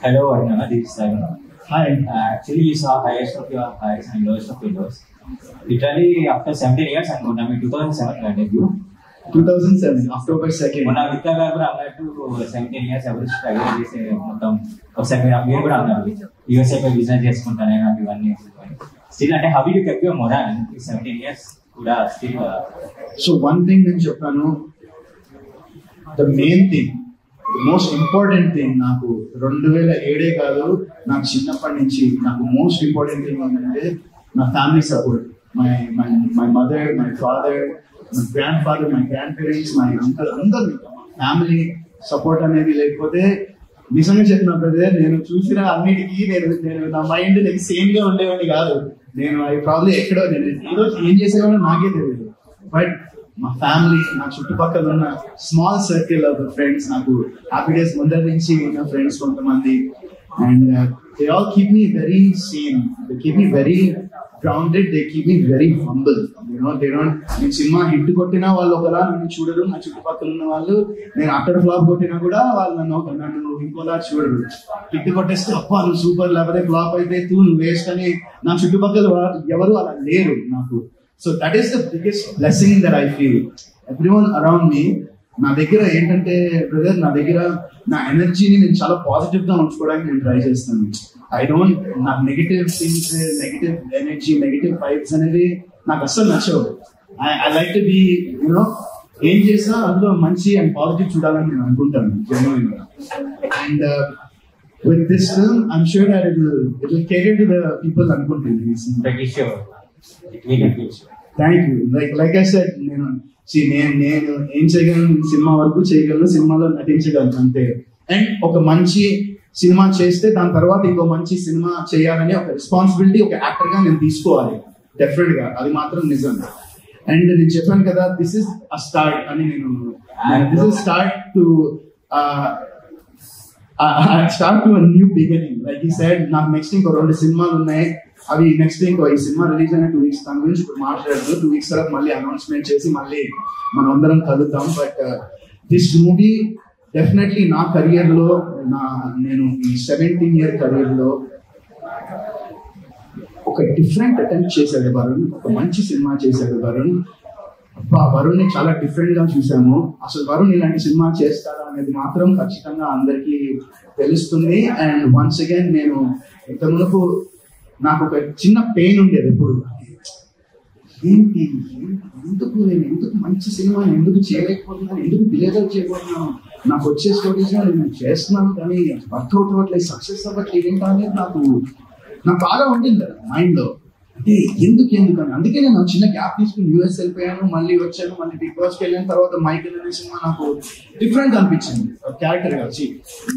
Hello, Arnava. This is Simon. Hi. Actually, you saw highest of your highs and lowest of your lows. Literally, after 17 years, I'm going to be 2007 debut. 2007, October 2nd. మొన్న విత్తా గారు కూడా అన్నట్టు 17 years ఎవరు struggle చేసే మొత్తం ఒకసారి మీరు కూడా అన్నారు యూఎస్ఏ పై బిజినెస్ చేసుకుంటానే నాకు ఇవన్నీ స్టిల్ అంటే how you kept your morale 17 years కూడా స్టిల్. సో వన్ థింగ్ నేను చెప్పాను, the main thing, the most important thing నాకు 2007 కాదు, నాకు చిన్నప్పటి నుంచి నాకు మోస్ట్ ఇంపార్టెంట్ థింగ్ ఏంటంటే నా family support. My mother, my father, my grand father, my grand parents, my uncle, అందరు ఫ్యామిలీ సపోర్ట్ అనేది లేకపోతే నిజంగా చెప్పిన బ్రదర్ నేను చూసిన అన్నిటికీ నేను నా మైండ్ నాకు సేమ్ గా ఉండేవాడిని కాదు. నేను అవి ప్రాబ్లమ్ ఎక్కడో నేను ఏదో ఏం చేసేవాడో నాకే తెలియదు. బట్ మా ఫ్యామిలీ, నా చుట్టుపక్కల ఉన్న స్మాల్ సర్కిల్ ఆఫ్ ఫ్రెండ్స్, నాకు హ్యాపీ డేస్ ముందర నుంచి ఉన్న ఫ్రెండ్స్ కొంతమంది, and they all keep me very same, they keep me very grounded, they keep me very humble. They don't, నేను సినిమా హిట్ కొట్టినా వాళ్ళు ఒకలా నన్ను చూడరు, నా చుట్టుపక్కల ఉన్న వాళ్ళు నేను అక్కడ ఫ్లాప్ కొట్టినా కూడా వాళ్ళు నన్ను ఇంకోలా చూడరు. హిట్ కొట్టేస్తే అప్ప నువ్వు సూపర్, లేకపోతే ఫ్లాప్ అయితే నువ్వు వేస్ట్ అని నా చుట్టుపక్కల ఎవరు అలా లేరు నాకు. So that is the biggest blessing that I feel. Everyone around me, నా దగ్గర ఏంటంటే బ్రదర్, నా దగ్గర నా ఎనర్జీని నేను చాలా పాజిటివ్ గా ఉంచుకోవడానికి నేను ట్రై చేస్తాను. ఐ డోంట్, నాకు negative things, negative energy, negative vibes అనేవి నాకు అస్సలు నచ్చవు. I like to be you know ఏం చేసినా అందులో మంచి అండ్ పాజిటివ్ చూడాలని నేను అనుకుంటాను జెన్యూన్ గా. And with this film I'm sure that it will cater to the people అనుకుంటున్నాను. Thank you. Like I said, నేను ఏం చేయగలను, సినిమా వరకు చేయగలను, సినిమాలో నటించగలను అంతే. అండ్ ఒక మంచి సినిమా చేస్తే దాని తర్వాత ఇంకో మంచి సినిమా చేయాలని ఒక రెస్పాన్సిబిలిటీ ఒక యాక్టర్ గా నేను తీసుకోవాలి డెఫినెట్ గా, అది మాత్రం నిజం. అండ్ నేను చెప్పాను కదా, దిస్ ఇస్ అ స్టార్ట్ అని, this is start to new beginning. Like ఈ సైడ్ నాకు నెక్స్ట్ ఇంకో 2 సినిమాలు ఉన్నాయి, అవి నెక్స్ట్ ఇంకో ఈ సినిమా రిలీజ్ అయిన 2 weeks దాని గురించి ఇప్పుడు మాట్లాడదు. 2 weeks తర్వాత మళ్ళీ అనౌన్స్మెంట్ చేసి మళ్ళీ మనం అందరం కలుద్దాం. బట్ దిస్ మూవీ డెఫినెట్లీ నా కెరియర్ లో, నేను ఈ 17-year కెరియర్ లో ఒక డిఫరెంట్ అటెంప్ట్ చేశాడు వరుణ్, ఒక మంచి సినిమా చేశాడు వరుణ్. వరుణ్ ని చాలా డిఫరెంట్ గా చూసాము. అసలు వరుణ్ ఇలాంటి సినిమా చేస్తాడా అనేది మాత్రం ఖచ్చితంగా అందరికీ తెలుస్తుంది. అండ్ వన్స్ అగైన్ నేను ఇంతకుముందు నాకు ఒక చిన్న పెయిన్ ఉండేది ఎప్పుడు, ఏంటి ఎందుకు మంచి సినిమా ఎందుకు చేయలేకపోతున్నాను, ఎందుకు డిలేవర్ చేయబోతున్నాను, నాకు వచ్చే స్టోరీస్ నేను చేస్తున్నాను కానీ వర్కౌట్ అవ్వట్లేదు, సక్సెస్ అవ్వట్లేదు ఏంటో అనేది నాకు బాగా ఉండింది మైండ్ లో. అంటే ఎందుకని అందుకే నేను చిన్న గ్యాప్ తీసుకుని యూఎస్ వెళ్ళిపోయాను, మళ్ళీ వచ్చాను, మళ్ళీ బిగ్ బాస్ కి వెళ్ళిన తర్వాత మైకేల్ అనే సినిమా నాకు డిఫరెంట్ అనిపించింది క్యారెక్టర్ గా.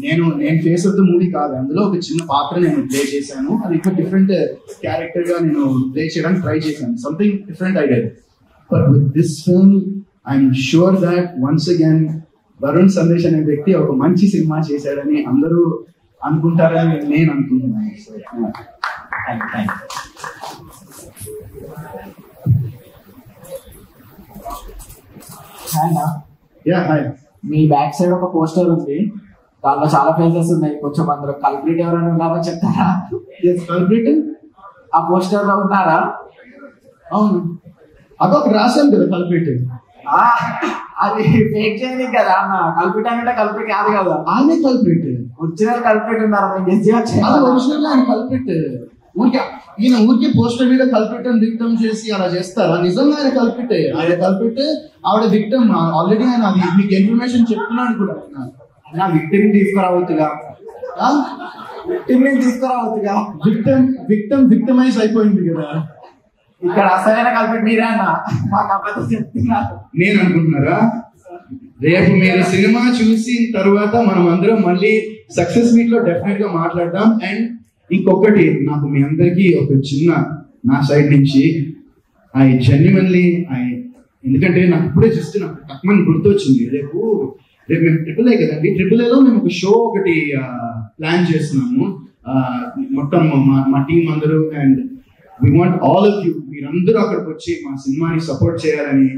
నేను ఫేస్ ఆఫ్ ద మూవీ కాదు, అందులో ఒక చిన్న పాత్ర నేను ప్లే చేశాను, అది ఇంకా డిఫరెంట్ క్యారెక్టర్ గా నేను ప్లే చేయడానికి ట్రై చేశాను, something different I did. But with this film I'm sure that once again Varun Sandesh అనే వ్యక్తి ఒక మంచి సినిమా చేశాడని అందరూ అనుకుంటారని నేను అనుకుంటున్నాను. మీ బ్యాక్ సైడ్ ఒక పోస్టర్ ఉంది, దాంట్లో చాలా ఫేసెస్ ఉన్నాయి, కొంచెం అందరూ కల్ప్రిట్ ఎవరైనా ఉన్నారో చెప్తారా? కల్ప్రిట్ ఆ పోస్టర్ లో ఉన్నారా? అవును, అదొక రాశాను కదా కల్ప్రిట్. అది ఫేక్ చేయలేదు కదా అన్న, కల్ప్రిట్ అంటే కల్ప్రిట్ కాదు కదా, ఆమె కల్ప్రిట్, ఒరిజినల్ కల్ప్రిట్ ఉన్నారు. ఒరిజినల్ ఆయన కల్ప్రిట్, ఊరికే పోస్టర్ మీద కల్ప్రిట్ అని విక్టమ్ చేసి అలా చేస్తారా? నిజంగా ఆయన కల్ప్రిట్, ఆవిడ విక్టమ్ ఆల్రెడీ. ఆయన అది మీకు ఇన్ఫర్మేషన్ చెప్తున్నాను కూడా, నా విక్టిమ్ తీసుకురావచ్చుగా, విక్టమైజ్ అయిపోయింది కదా. ఇక్కడ అసలైన కల్ప్రిట్ మీరే అన్న, మాకు అబద్ధం చెప్తున్నారు నేను అనుకుంటున్నారా? రేపు మీరు సినిమా చూసిన తర్వాత మనం అందరం మళ్ళీ సక్సెస్ మీట్ లో డెఫినెట్ గా మాట్లాడదాం. అండ్ ఇంకొకటి, నాకు మీ అందరికీ ఒక చిన్న నా సైడ్ నుంచి ఐ జెన్యున్లీ ఎందుకంటే నాకు ఇప్పుడే జస్ట్ నాకు తక్కువ గుర్తొచ్చింది. రేపు మేము ట్రిపుల్ ఏ కదండి, ట్రిపుల్ ఏలో మేము ఒక షో ఒకటి ప్లాన్ చేస్తున్నాము మొత్తం మా టీం అందరూ. And we want all of you, మీరందరూ అక్కడికి వచ్చి మా సినిమాని సపోర్ట్ చేయాలని.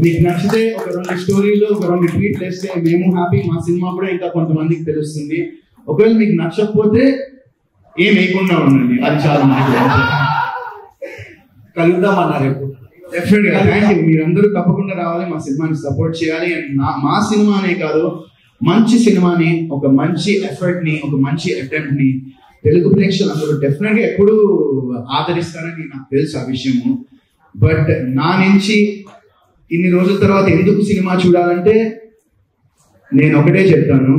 మీకు నచ్చితే ఒక 2 స్టోరీలు, ఒక 2 ట్వీట్లు వేస్తే మేము హ్యాపీ, మా సినిమా కూడా ఇంకా కొంతమందికి తెలుస్తుంది. ఒకవేళ మీకు నచ్చకపోతే ఏం వేయకుండా ఉండండి, అది చాలా మంచిది. కలుద్దామన్నారు ఎప్పుడు. డెఫినెట్ గా థ్యాంక్ యూ. మీరందరూ తప్పకుండా రావాలి, మా సినిమాని సపోర్ట్ చేయాలి. అండ్ మా సినిమానే కాదు, మంచి సినిమాని, ఒక మంచి ఎఫర్ట్ ని, ఒక మంచి అటెంప్ట్ ని తెలుగు ప్రేక్షకులందరూ డెఫినెట్ గా ఎప్పుడు ఆదరిస్తారని నాకు తెలుసు ఆ విషయము. బట్ నా నుంచి ఇన్ని రోజుల తర్వాత ఎందుకు సినిమా చూడాలంటే నేను ఒకటే చెప్తాను,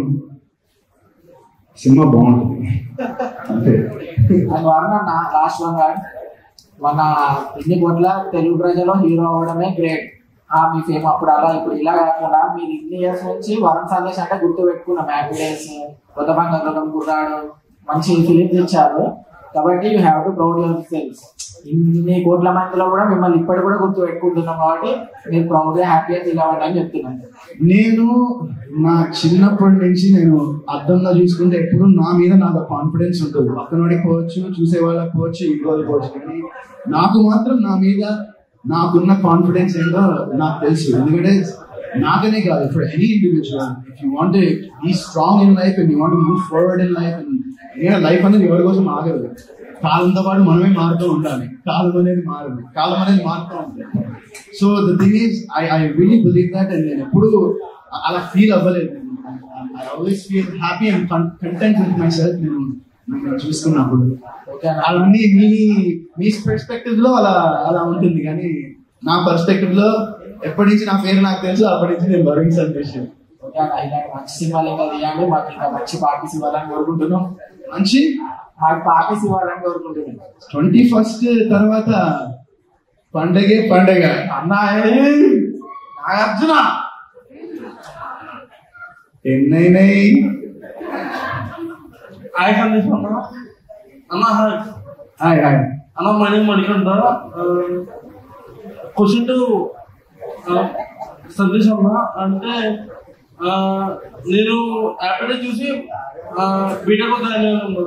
సినిమా బాగుంటుంది అంతే. లాస్ట్ వన్ మన ఇన్ని కోట్ల తెలుగు ప్రజలు హీరో అవ్వడమే గ్రేట్. మీ ఫేమ్ అప్పుడు అలా ఇప్పుడు ఇలా కాకుండా మీరు ఇన్ని ఇయర్స్ నుంచి వరుణ్ సందేశ్ అంటే గుర్తు పెట్టుకున్నాం. హ్యాపీ డేస్, కొత్త బంగారం, గుర్రాడు మంచి ఫిలిమ్స్ ఇచ్చారు. కాబట్టి you have to proud your self. ఇన్ని కోట్ల మందిలో కూడా మిమ్మల్ని ఇప్పటి కూడా గుర్తు పెట్టుకుంటున్నాం. కాబట్టి మీరు ప్రౌడ్ గా హ్యాపీగా ఫీల్ అవ్వండి అని చెప్తున్నాను. నేను నా చిన్నప్పటి నుంచి నేను అద్దంలో చూసుకుంటే ఎప్పుడు నా మీద నాకు కాన్ఫిడెన్స్ ఉంటుంది. పక్కనోడికి పోవచ్చు, చూసే వాళ్ళకి పోవచ్చు, ఇంకోళ్ళకి పోవచ్చు, కానీ నాకు మాత్రం నా మీద నాకున్న కాన్ఫిడెన్స్ ఏంటో నాకు తెలుసు. ఎందుకంటే నాకనే కాదు, for any individual, if you want be strong in life and you want move forward in life, and life అనేది ఎవరి కోసం ఆగదు. కాలంతో పాటు మనమే మారుతూ ఉండాలి. కాలం అనేది మారదు, కాలం అనేది మారుతూ ఉంటుంది. So the thing is I really believe that. And నేను ఎప్పుడు అలా ఫీల్ అవ్వలేదు. I always feel happy and content with my self. నేను చూసుకున్నప్పుడు అవన్నీ మీ పర్స్పెక్టివ్ లో అలా ఉంటుంది, కానీ నా పర్స్పెక్టివ్ లో ఎప్పటి నుంచి నా పేరు నాకు తెలుసు, అప్పటి నుంచి నేను వరుణ్ సందేశ్. మంచి సినిమాలు ఇంకా తీయాలి, మాకు ఇంకా మంచి పార్టీస్ ఇవ్వాలని కోరుకుంటున్నాం. మంచి మాకు పార్టీస్ ఇవ్వాలని కోరుకుంటున్నాం. 21st తర్వాత పండగే పండగ నాగార్జున ఎన్నైనాయి. హాయ్ సందేశ్ అన్న. హాయ్ హాయ్ అన్న, money Manikanta. Question to Sandesh అన్న. అంటే నేను యాపిడే చూసి బీటెక్ జాయిన్ అయ్యాను.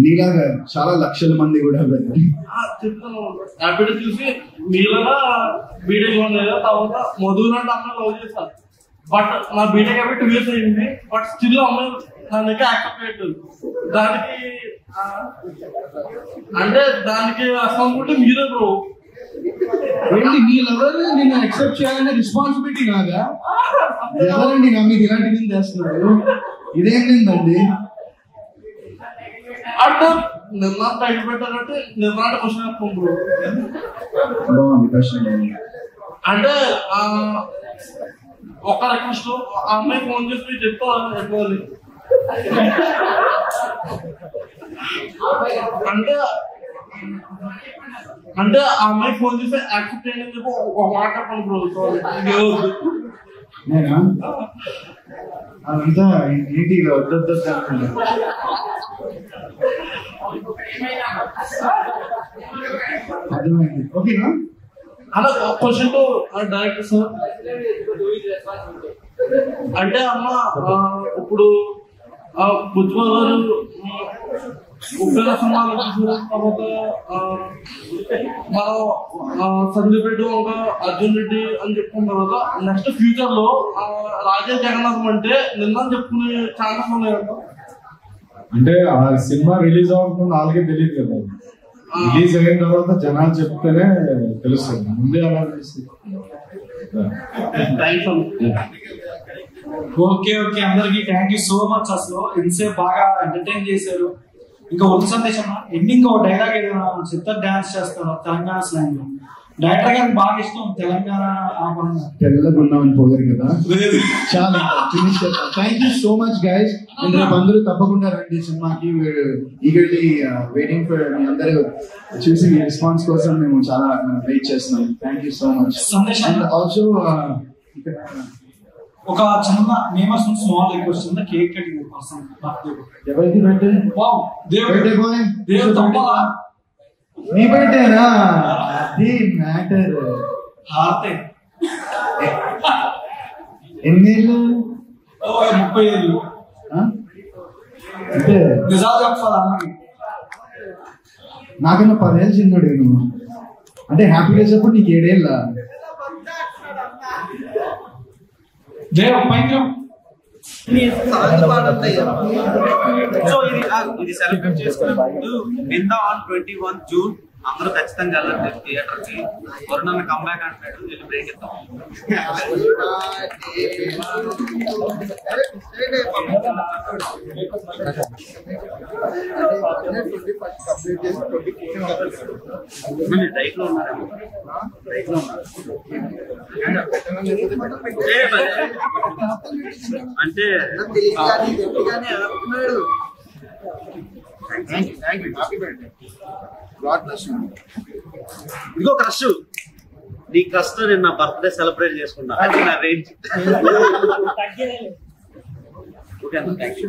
నీలాగా చాలా లక్షల మంది కూడా చెప్తాను. యాపిడే చూసి మీలాగా బీటెక్ జాయిన్ అయ్యా. తర్వాత మధుర అంటే అమ్మాయి లవ్ చేస్తాను. బట్ నా బీటెక్ అయిపోయి 2 years అయింది. బట్ స్టిల్ అమ్మాయి నన్ను యాక్సెప్ట్ చేయట్లేదు. దానికి అంటే దానికి రెస్పాన్సిబిలిటీ మీరే బ్రో. ఏంటి నీ లవర్ నేను యాక్సెప్ట్ చేయాలనే రెస్పాన్సిబిలిటీ నాగా? ఎవరండి నా మీద ఇలాంటి నేను చేస్తున్నాడు? ఇదేంటండి? అంటే నిర్ణయం టైం పెట్టాలంటే నిర్ణయం క్వశ్చన్ చెప్తాం బ్రో. బాగుంది క్వశ్చన్. అంటే ఒక రిక్వెస్ట్, ఆ అమ్మాయి ఫోన్ చేసి చెప్తా చెప్పాలి. అంటే ఆ అమ్మాయి ఫోన్ చేసి యాక్సెప్ట్ చేయండి అని చెప్పి ఒక మాట చెప్పండి బ్రో. నేనా? అదంతా ఏంటి వద్దొద్దు అనుకుంటా. అర్థమైంది. ఓకేనా? అలా క్వశ్చన్ టు డైరెక్టర్ సార్. అంటే అమ్మ ఇప్పుడు బుజ్జిమా గారు ఉప్పెన సినిమాలు చూసిన తర్వాత మనం సందీప్ రెడ్డి ఒక అర్జున్ రెడ్డి అని చెప్పుకున్న తర్వాత నెక్స్ట్ ఫ్యూచర్ లో రాజేష్ జగన్నాథం అంటే నిన్న చెప్పుకునే ఛాన్సెస్ ఉన్నాయంట. అంటే ఆ సినిమా రిలీజ్ అవ్వకుండా వాళ్ళకే తెలియదు కదా. రిలీజ్ అయిన తర్వాత జనాలు చెప్తేనే తెలుస్తుంది. ముందే అలా తెలుస్తుంది. ఓకే ఓకే, అందరికి థ్యాంక్ యూ సో మచ్. అసలు ఎంతసేపు బాగా ఎంటర్టైన్ చేశారు. ఇంకా ఒక సందేశం, ఎండింగ్ ఒక డైలాగ్ ఏదైనా చిత్త డాన్స్ చేస్తారు తెలంగాణ స్లాంగ్ లో. డైరెక్టర్ గారికి బాగా ఇష్టం తెలంగాణ. తెల్లగున్నామని పోగారు కదా, చాలా thank you so much guys. రేపు అందరూ తప్పకుండా రండి సినిమాకి. ఈగర్లీ వెయిటింగ్ ఫర్ మీ అందరూ చూసి మీ రెస్పాన్స్ కోసం మేము చాలా వెయిట్ చేస్తున్నాం. Thank you so much. And also ఒక చిన్న మేమర్స్ స్మాల్ రిక్వెస్ట్ ఉంది, కేక్ కటింగ్ కోసం. ఎవరికి బర్త్డే? బర్త్డే బాయ్ నీ బర్త్డేనా? అది మ్యాటర్. హార్తే ఎన్నేళ్ళు? 30 ఏళ్ళు. అంటే నిజాలు చెప్పాలి అన్నకి. నాకన్నా 10 ఏళ్ళు చిన్నోడు నువ్వు. అంటే హ్యాపీ డేస్ అప్పుడు నీకు 7 ఏళ్ళ? దేవ్ పైన సో ఇది సెలబ్రేట్ చేసుకునే ముందు నిన్న ఆన్ 21 జూన్ అందరూ ఖచ్చితంగా వెళ్ళండి థియేటర్ కి. వరుణ్ అన్న కంబ్యాక్ అంటాడు, వెళ్ళి బ్రేక్ ఇద్దాం. డైట్ లో ఉన్నారేమో, డైట్ లో ఉన్నారు అంటే ఇదిగో క్రష్, నీ క్రష్ తో నేను నా బర్త్డే సెలబ్రేట్ చేసుకున్నా. అది నా రేంజ్. ఓకే అన్న, థ్యాంక్ యూ.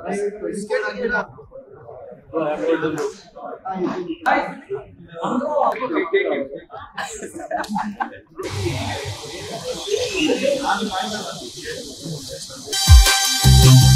Thank you.